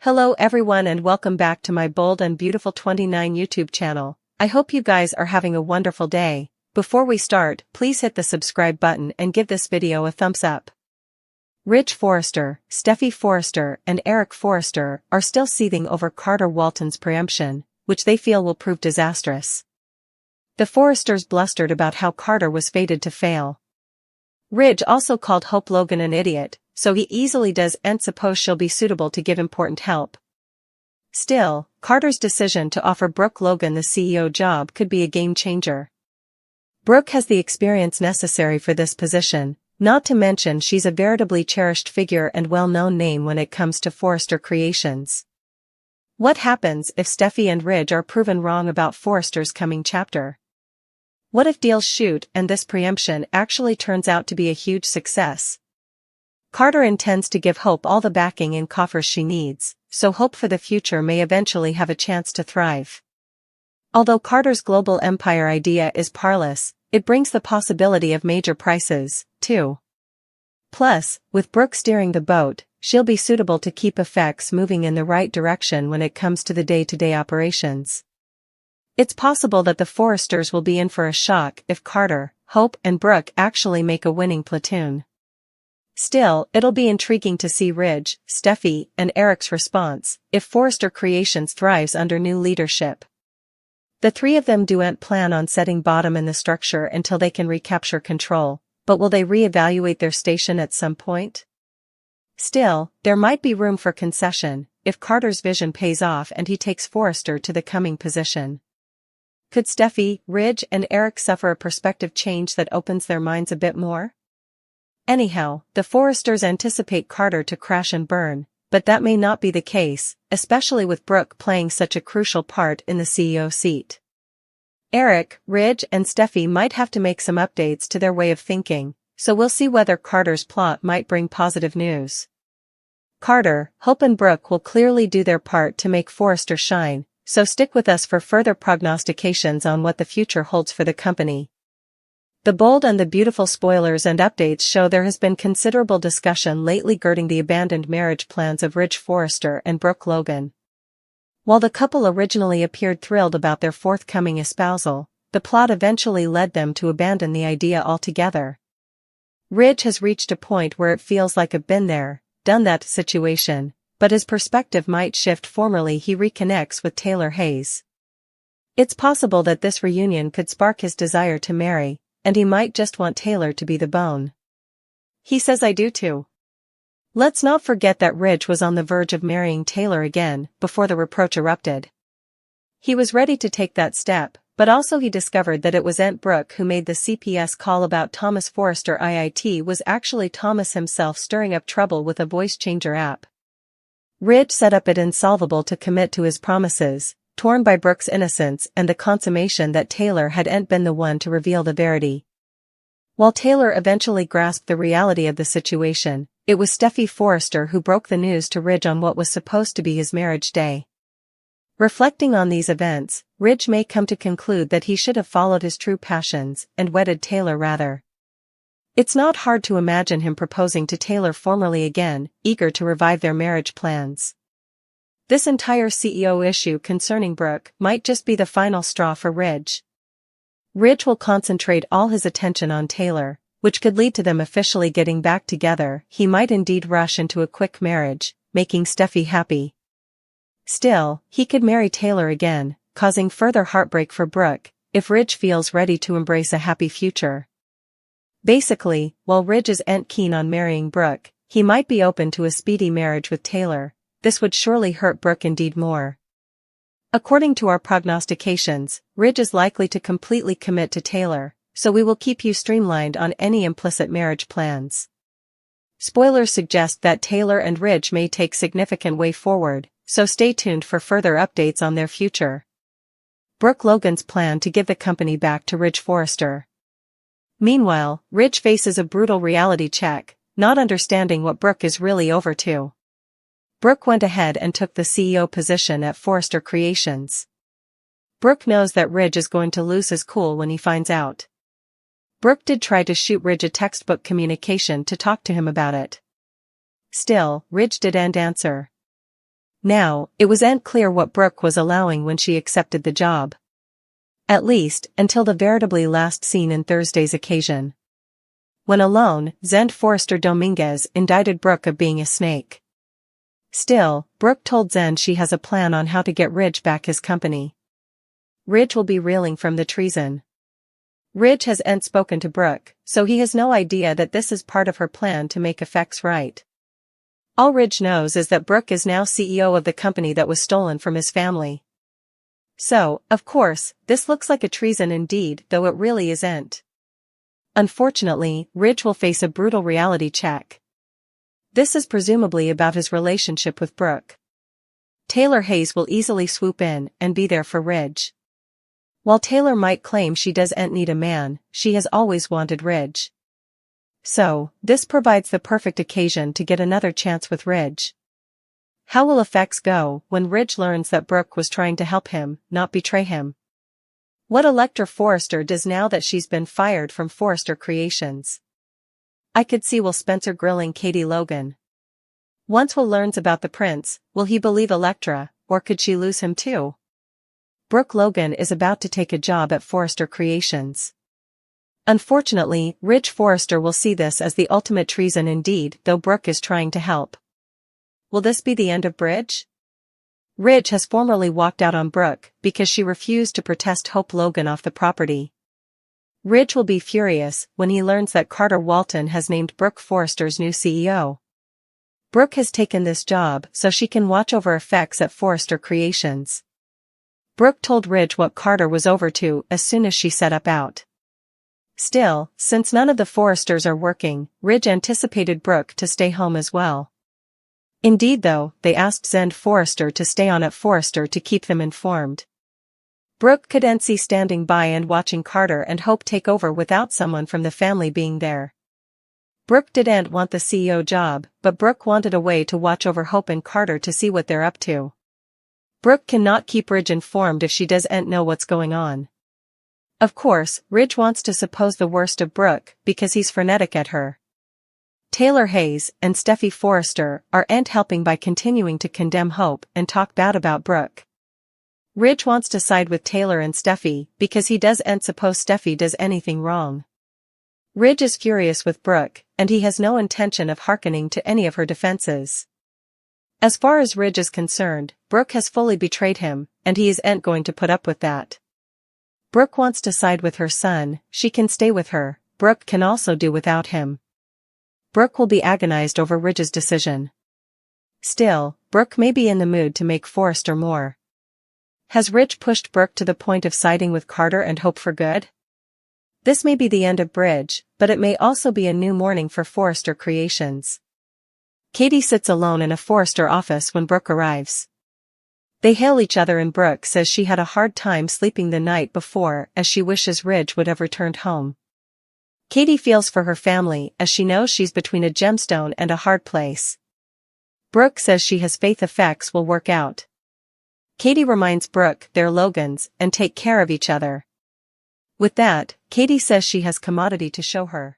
Hello everyone and welcome back to my Bold and Beautiful 29 YouTube channel. I hope you guys are having a wonderful day. Before we start, please hit the subscribe button and give this video a thumbs up. Ridge Forrester, Steffi Forrester and Eric Forrester are still seething over Carter Walton's preemption, which they feel will prove disastrous. The Forresters blustered about how Carter was fated to fail. Ridge also called Hope Logan an idiot, so he easily does and suppose she'll be suitable to give important help. Still, Carter's decision to offer Brooke Logan the CEO job could be a game changer. Brooke has the experience necessary for this position, not to mention she's a veritably cherished figure and well-known name when it comes to Forrester Creations. What happens if Steffi and Ridge are proven wrong about Forrester's coming chapter? What if deals shoot and this preemption actually turns out to be a huge success? Carter intends to give Hope all the backing and coffers she needs, so Hope for the future may eventually have a chance to thrive. Although Carter's global empire idea is parlous, it brings the possibility of major prices, too. Plus, with Brooke steering the boat, she'll be suitable to keep effects moving in the right direction when it comes to the day-to-day operations. It's possible that the Forresters will be in for a shock if Carter, Hope and Brooke actually make a winning platoon. Still, it'll be intriguing to see Ridge, Steffi, and Eric's response if Forrester Creations thrives under new leadership. The three of them don't plan on setting bottom in the structure until they can recapture control, but will they reevaluate their station at some point? Still, there might be room for concession if Carter's vision pays off and he takes Forrester to the coming position. Could Steffi, Ridge, and Eric suffer a perspective change that opens their minds a bit more? Anyhow, the Forresters anticipate Carter to crash and burn, but that may not be the case, especially with Brooke playing such a crucial part in the CEO seat. Eric, Ridge, and Steffi might have to make some updates to their way of thinking, so we'll see whether Carter's plot might bring positive news. Carter, Hope and Brooke will clearly do their part to make Forrester shine, so stick with us for further prognostications on what the future holds for the company. The Bold and the Beautiful spoilers and updates show there has been considerable discussion lately girding the abandoned marriage plans of Ridge Forrester and Brooke Logan. While the couple originally appeared thrilled about their forthcoming espousal, the plot eventually led them to abandon the idea altogether. Ridge has reached a point where it feels like a been there, done that situation, but his perspective might shift. Formerly he reconnects with Taylor Hayes. It's possible that this reunion could spark his desire to marry, and he might just want Taylor to be the bone. He says I do too. Let's not forget that Ridge was on the verge of marrying Taylor again before the reproach erupted. He was ready to take that step, but also he discovered that it was Aunt Brooke who made the CPS call about Thomas Forrester. It was actually Thomas himself stirring up trouble with a voice changer app. Ridge set up it insolvable to commit to his promises, torn by Brooke's innocence and the consummation that Taylor hadn't been the one to reveal the verity. While Taylor eventually grasped the reality of the situation, it was Steffi Forrester who broke the news to Ridge on what was supposed to be his marriage day. Reflecting on these events, Ridge may come to conclude that he should have followed his true passions and wedded Taylor rather. It's not hard to imagine him proposing to Taylor formally again, eager to revive their marriage plans. This entire CEO issue concerning Brooke might just be the final straw for Ridge. Ridge will concentrate all his attention on Taylor, which could lead to them officially getting back together. He might indeed rush into a quick marriage, making Steffi happy. Still, he could marry Taylor again, causing further heartbreak for Brooke, if Ridge feels ready to embrace a happy future. Basically, while Ridge isn't keen on marrying Brooke, he might be open to a speedy marriage with Taylor. This would surely hurt Brooke indeed more. According to our prognostications, Ridge is likely to completely commit to Taylor, so we will keep you streamlined on any implicit marriage plans. Spoilers suggest that Taylor and Ridge may take significant way forward, so stay tuned for further updates on their future. Brooke Logan's plan to give the company back to Ridge Forrester. Meanwhile, Ridge faces a brutal reality check, not understanding what Brooke is really over to. Brooke went ahead and took the CEO position at Forrester Creations. Brooke knows that Ridge is going to lose his cool when he finds out. Brooke did try to shoot Ridge a textbook communication to talk to him about it. Still, Ridge didn't answer. Now, it wasn't clear what Brooke was allowing when she accepted the job. At least, until the veritably last scene in Thursday's occasion. When alone, Zend Forrester Dominguez indicted Brooke of being a snake. Still, Brooke told Zend she has a plan on how to get Ridge back his company. Ridge will be reeling from the treason. Ridge hasn't spoken to Brooke, so he has no idea that this is part of her plan to make effects right. All Ridge knows is that Brooke is now CEO of the company that was stolen from his family. So, of course, this looks like a treason indeed, though it really isn't. Unfortunately, Ridge will face a brutal reality check. This is presumably about his relationship with Brooke. Taylor Hayes will easily swoop in and be there for Ridge. While Taylor might claim she doesn't need a man, she has always wanted Ridge. So, this provides the perfect occasion to get another chance with Ridge. How will effects go when Ridge learns that Brooke was trying to help him, not betray him? What Electra Forrester does now that she's been fired from Forrester Creations? I could see Will Spencer grilling Katie Logan. Once Will learns about the prince, will he believe Electra, or could she lose him too? Brooke Logan is about to take a job at Forrester Creations. Unfortunately, Ridge Forrester will see this as the ultimate treason indeed, though Brooke is trying to help. Will this be the end of Ridge? Ridge has formerly walked out on Brooke because she refused to protest Hope Logan off the property. Ridge will be furious when he learns that Carter Walton has named Brooke Forrester's new CEO. Brooke has taken this job so she can watch over effects at Forrester Creations. Brooke told Ridge what Carter was over to as soon as she set up out. Still, since none of the Forresters are working, Ridge anticipated Brooke to stay home as well. Indeed though, they asked Zend Forrester to stay on at Forrester to keep them informed. Brooke couldn't see standing by and watching Carter and Hope take over without someone from the family being there. Brooke didn't want the CEO job, but Brooke wanted a way to watch over Hope and Carter to see what they're up to. Brooke cannot keep Ridge informed if she doesn't know what's going on. Of course, Ridge wants to suppose the worst of Brooke because he's frenetic at her. Taylor Hayes and Steffi Forrester aren't helping by continuing to condemn Hope and talk bad about Brooke. Ridge wants to side with Taylor and Steffi because he doesn't suppose Steffi does anything wrong. Ridge is furious with Brooke, and he has no intention of hearkening to any of her defenses. As far as Ridge is concerned, Brooke has fully betrayed him, and he isn't going to put up with that. Brooke wants to side with her son, she can stay with her, Brooke can also do without him. Brooke will be agonized over Ridge's decision. Still, Brooke may be in the mood to make Forrester more. Has Ridge pushed Brooke to the point of siding with Carter and Hope for good? This may be the end of Ridge, but it may also be a new morning for Forrester Creations. Katie sits alone in a Forrester office when Brooke arrives. They hail each other and Brooke says she had a hard time sleeping the night before as she wishes Ridge would have returned home. Katie feels for her family as she knows she's between a gemstone and a hard place. Brooke says she has faith effects will work out. Katie reminds Brooke they're Logans and take care of each other. With that, Katie says she has commodity to show her.